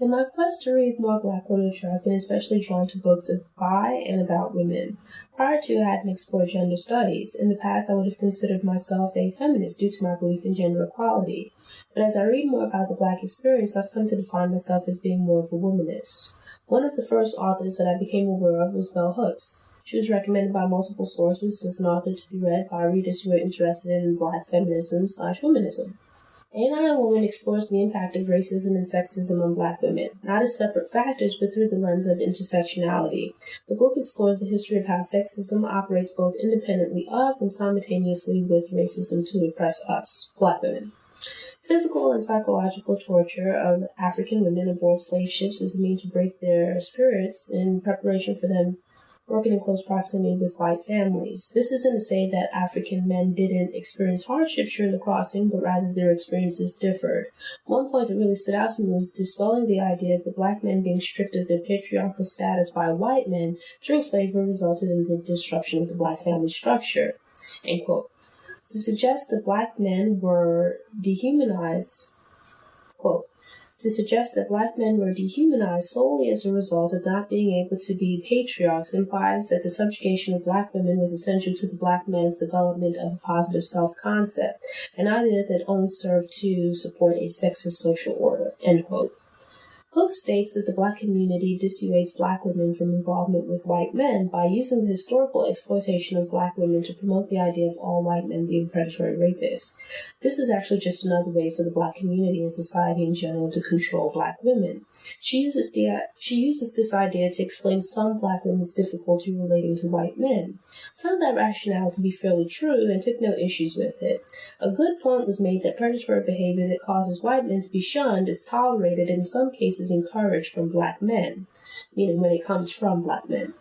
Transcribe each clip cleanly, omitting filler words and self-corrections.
In my quest to read more Black literature, I've been especially drawn to books by and about women. Prior to, I hadn't explored gender studies. In the past, I would have considered myself a feminist due to my belief in gender equality. But as I read more about the Black experience, I've come to define myself as being more of a womanist. One of the first authors that I became aware of was Bell Hooks. She was recommended by multiple sources as an author to be read by readers who were interested in Black feminism/womanism. A9 Woman explores the impact of racism and sexism on Black women, not as separate factors, but through the lens of intersectionality. The book explores the history of how sexism operates both independently of and simultaneously with racism to oppress us, Black women. Physical and psychological torture of African women aboard slave ships is a means to break their spirits in preparation for them working in close proximity with white families. This isn't to say that African men didn't experience hardships during the crossing, but rather their experiences differed. One point that really stood out to me was dispelling the idea that Black men being stripped of their patriarchal status by white men during slavery resulted in the disruption of the Black family structure. End quote. To suggest that Black men were dehumanized, quote, to suggest that Black men were dehumanized solely as a result of not being able to be patriarchs implies that the subjugation of Black women was essential to the Black man's development of a positive self-concept, an idea that only served to support a sexist social order, end quote. Hooks states that the Black community dissuades Black women from involvement with white men by using the historical exploitation of Black women to promote the idea of all white men being predatory rapists. This is actually just another way for the Black community and society in general to control Black women. She uses this idea to explain some Black women's difficulty relating to white men. I found that rationale to be fairly true and took no issues with it. A good point was made that predatory behavior that causes white men to be shunned is tolerated and in some cases encouraged from Black men, meaning when it comes from Black men.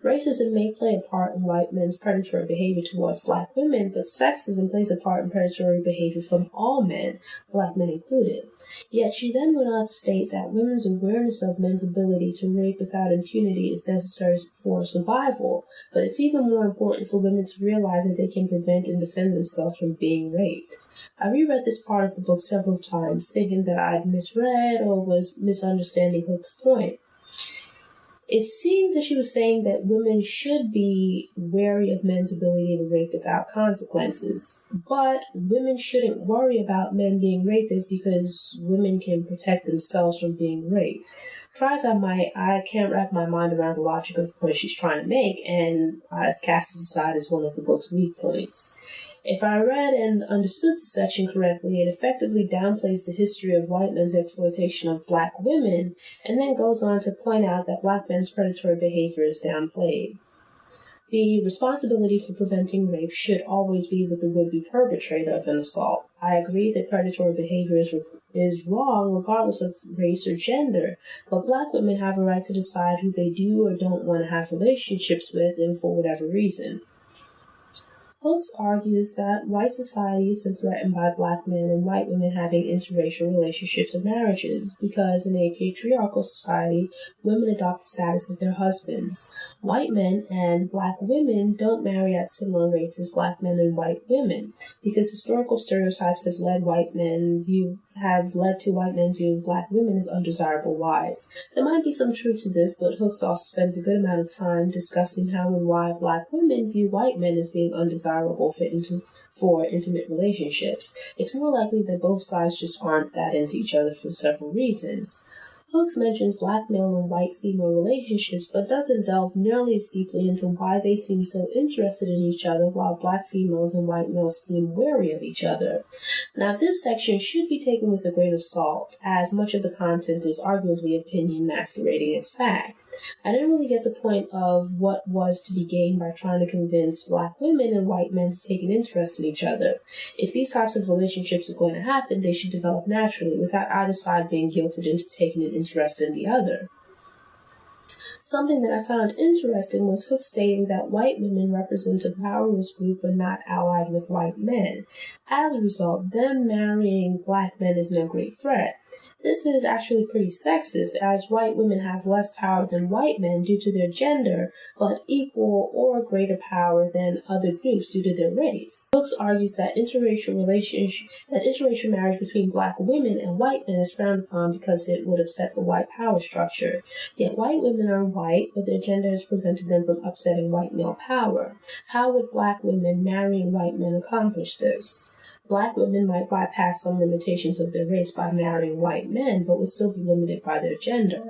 Racism may play a part in white men's predatory behavior towards Black women, but sexism plays a part in predatory behavior from all men, Black men included. Yet she then went on to state that women's awareness of men's ability to rape without impunity is necessary for survival, but it's even more important for women to realize that they can prevent and defend themselves from being raped. I reread this part of the book several times, thinking that I'd misread or was misunderstanding Hook's point. It seems that she was saying that women should be wary of men's ability to rape without consequences, but women shouldn't worry about men being rapists because women can protect themselves from being raped. Try as I might, I can't wrap my mind around the logic of the point she's trying to make, and I've cast it aside as one of the book's weak points. If I read and understood the section correctly, it effectively downplays the history of white men's exploitation of Black women, and then goes on to point out that Black men's predatory behavior is downplayed. The responsibility for preventing rape should always be with the would-be perpetrator of an assault. I agree that predatory behavior is wrong regardless of race or gender, but Black women have a right to decide who they do or don't want to have relationships with and for whatever reason. Hooks argues that white society is threatened by Black men and white women having interracial relationships and marriages because in a patriarchal society, women adopt the status of their husbands. White men and Black women don't marry at similar rates as Black men and white women because historical stereotypes have led to white men viewing Black women as undesirable wives. There might be some truth to this, but Hooks also spends a good amount of time discussing how and why Black women view white men as being undesirable for intimate relationships. It's more likely that both sides just aren't that into each other for several reasons. Hooks mentions Black male and white female relationships, but doesn't delve nearly as deeply into why they seem so interested in each other while Black females and white males seem wary of each other. Now, this section should be taken with a grain of salt, as much of the content is arguably opinion masquerading as fact. I didn't really get the point of what was to be gained by trying to convince Black women and white men to take an interest in each other. If these types of relationships are going to happen, they should develop naturally without either side being guilted into taking an interest in the other. Something that I found interesting was Hook stating that white women represent a powerless group when not allied with white men. As a result, them marrying Black men is no great threat. This is actually pretty sexist, as white women have less power than white men due to their gender, but equal or greater power than other groups due to their race. Brooks argues that interracial marriage between black women and white men is frowned upon because it would upset the white power structure. Yet white women are white, but their gender has prevented them from upsetting white male power. How would black women marrying white men accomplish this? Black women might bypass some limitations of their race by marrying white men, but would still be limited by their gender.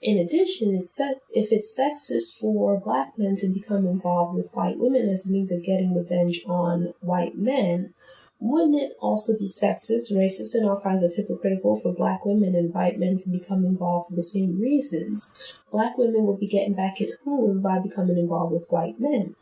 In addition, if it's sexist for black men to become involved with white women as a means of getting revenge on white men, wouldn't it also be sexist, racist, and all kinds of hypocritical for black women and white men to become involved for the same reasons? Black women would be getting back at whom by becoming involved with white men?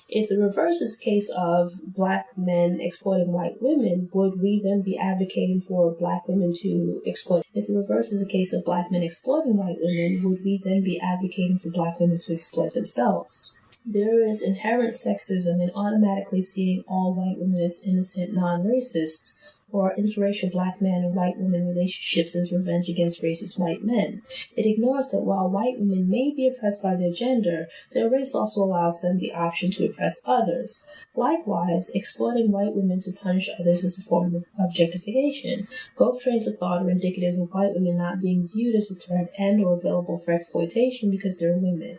If the reverse is the case of black men exploiting white women, would we then be advocating for black women to exploit? If the reverse is the case of black men exploiting white women, would we then be advocating for black women to exploit themselves? There is inherent sexism in automatically seeing all white women as innocent non-racists, or interracial black man and white woman relationships as revenge against racist white men. It ignores that while white women may be oppressed by their gender, their race also allows them the option to oppress others. Likewise, exploiting white women to punish others is a form of objectification. Both trains of thought are indicative of white women not being viewed as a threat and or available for exploitation because they're women.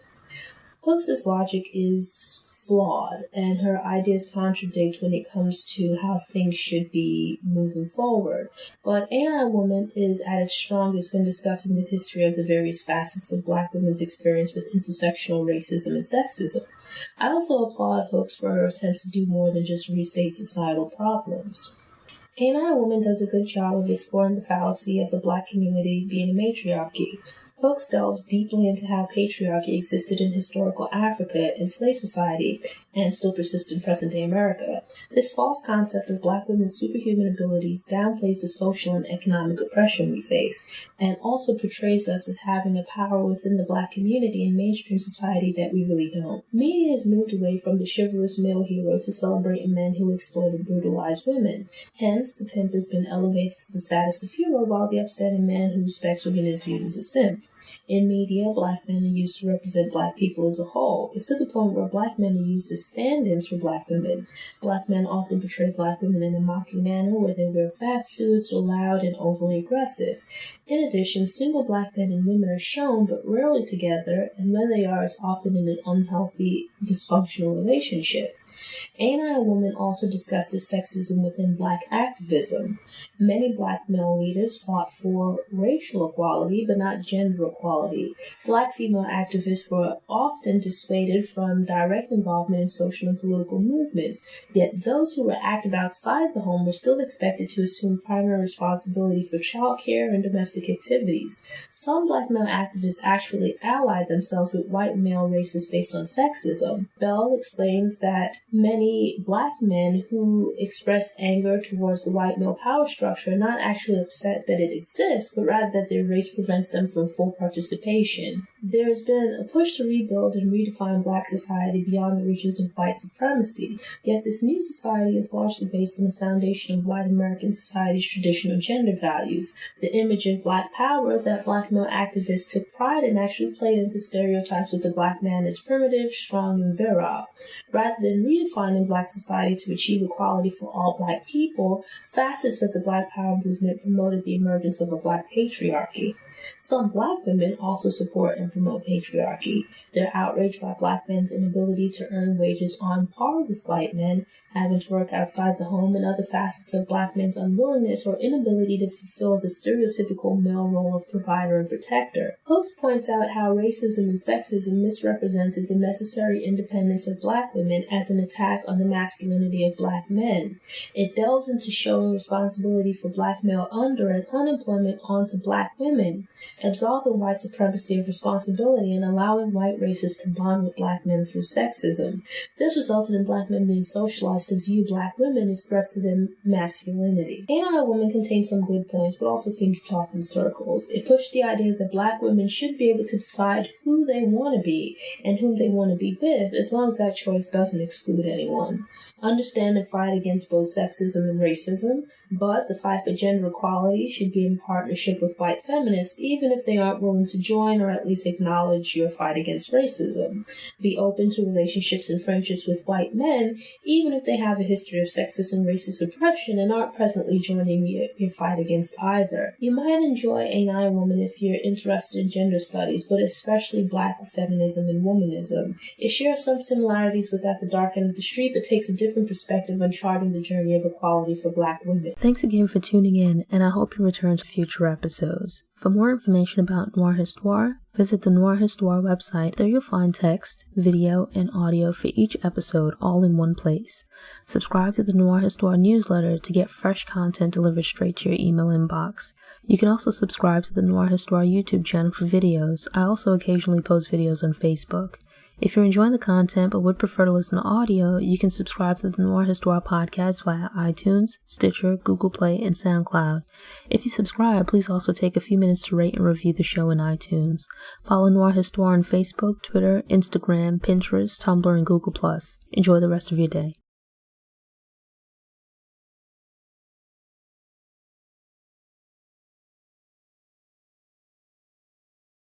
Hooks' logic is flawed, and her ideas contradict when it comes to how things should be moving forward. But Ain't I a Woman is at its strongest when discussing the history of the various facets of black women's experience with intersectional racism and sexism. I also applaud Hooks for her attempts to do more than just restate societal problems. Ain't I a Woman does a good job of exploring the fallacy of the black community being a matriarchy. Hooks delves deeply into how patriarchy existed in historical Africa and slave society and still persists in present-day America. This false concept of black women's superhuman abilities downplays the social and economic oppression we face, and also portrays us as having a power within the black community and mainstream society that we really don't. Media has moved away from the chivalrous male hero to celebrating men who exploit and brutalize women. Hence, the pimp has been elevated to the status of hero, while the upstanding man who respects women is viewed as a simp. In media, black men are used to represent black people as a whole. It's to the point where black men are used as stand-ins for black women. Black men often portray black women in a mocking manner where they wear fat suits, are loud, and overly aggressive. In addition, single black men and women are shown, but rarely together, and when they are, it's often in an unhealthy, dysfunctional relationship. Ain't I a Woman also discusses sexism within black activism. Many black male leaders fought for racial equality, but not gender equality. Black female activists were often dissuaded from direct involvement in social and political movements, yet those who were active outside the home were still expected to assume primary responsibility for child care and domestic activities. Some black male activists actually allied themselves with white male racists based on sexism. Bell explains that many black men who express anger towards the white male power structure are not actually upset that it exists, but rather that their race prevents them from full participation. There has been a push to rebuild and redefine black society beyond the reaches of white supremacy, yet this new society is largely based on the foundation of white American society's traditional gender values. The image of black power that black male activists took pride in actually played into stereotypes of the black man as primitive, strong, and virile. Rather than redefining black society to achieve equality for all black people, facets of the black power movement promoted the emergence of a black patriarchy. Some black women also support and promote patriarchy. They're outraged by black men's inability to earn wages on par with white men, having to work outside the home, and other facets of black men's unwillingness or inability to fulfill the stereotypical male role of provider and protector. Hooks points out how racism and sexism misrepresented the necessary independence of black women as an attack on the masculinity of black men. It delves into showing responsibility for black male under and unemployment onto black women, absolving white supremacy of responsibility responsibility and allowing white racists to bond with black men through sexism. This resulted in black men being socialized to view black women as threats to their masculinity. Ain't I a Woman contains some good points, but also seems to talk in circles. It pushed the idea that black women should be able to decide who they want to be and whom they want to be with, as long as that choice doesn't exclude anyone. Understand and fight against both sexism and racism, but the fight for gender equality should be in partnership with white feminists, even if they aren't willing to join or at least acknowledge your fight against racism. Be open to relationships and friendships with white men, even if they have a history of sexist and racist oppression and aren't presently joining your fight against either. You might enjoy Ain't I a Woman if you're interested in gender studies, but especially black feminism and womanism. It shares some similarities with At the Dark End of the Street, but takes a different perspective on charting the journey of equality for black women. Thanks again for tuning in, and I hope you return to future episodes. For more information about Noire Histoir, visit the Noire Histoir website. There you'll find text, video, and audio for each episode all in one place. Subscribe to the Noire Histoir newsletter to get fresh content delivered straight to your email inbox. You can also subscribe to the Noire Histoir YouTube channel for videos. I also occasionally post videos on Facebook. If you're enjoying the content but would prefer to listen to audio, you can subscribe to the Noire Histoir podcast via iTunes, Stitcher, Google Play, and SoundCloud. If you subscribe, please also take a few minutes to rate and review the show in iTunes. Follow Noire Histoir on Facebook, Twitter, Instagram, Pinterest, Tumblr, and Google+. Enjoy the rest of your day.